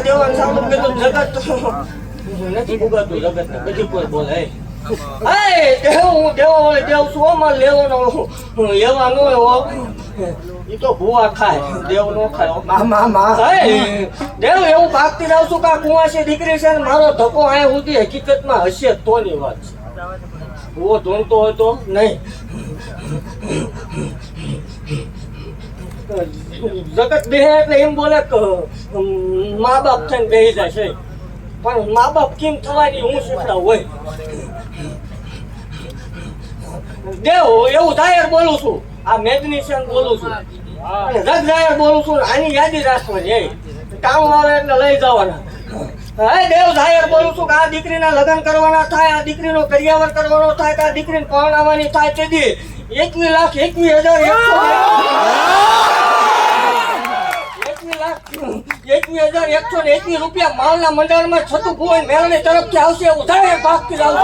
પૈસા દેવાનું સારું કીધું જગત નથી ભોગાતું જગત ને બધી કોઈ બોલે દેવ શું માં લેવાનો લેવાનો એ તો ભૂવા ખાય દેવ નો ખાય દેવ એવું ભાગતી જાવ છું કે આ કુંવાસી દીકરી છે ને મારો ધક્કો આયા સુધી હકીકતમાં હશે તો ની વાત છે ભૂવો ધૂણતો હોય તો નહીં જગત બેહે એટલે એમ બોલે કે મા બાપ થઈને બેહી જાય છે પણ મા બાપ કેમ થવાની હું શીખડાવ હોય દેવ એવું જાહેર બોલું છું આ મેગ્નેશિયમ બોલું છું અને જગ જાહેર બોલું છું આની યાદી રાખવાની કામ આવે એટલે લઈ જવાના હે દેવ જાહેર બોલું છું કે આ દીકરીના લગ્ન કરવાના થાય આ દીકરીનો કરિયાવર કરવાનો થાય કે આ દીકરીને પરણાવવાની થાય તે દી 21,21,121 રૂપિયા માલના મંડળમાં છતું ભુવન મેળવણી તરફથી આવશે એવું જાહેર ભાગતી જાવ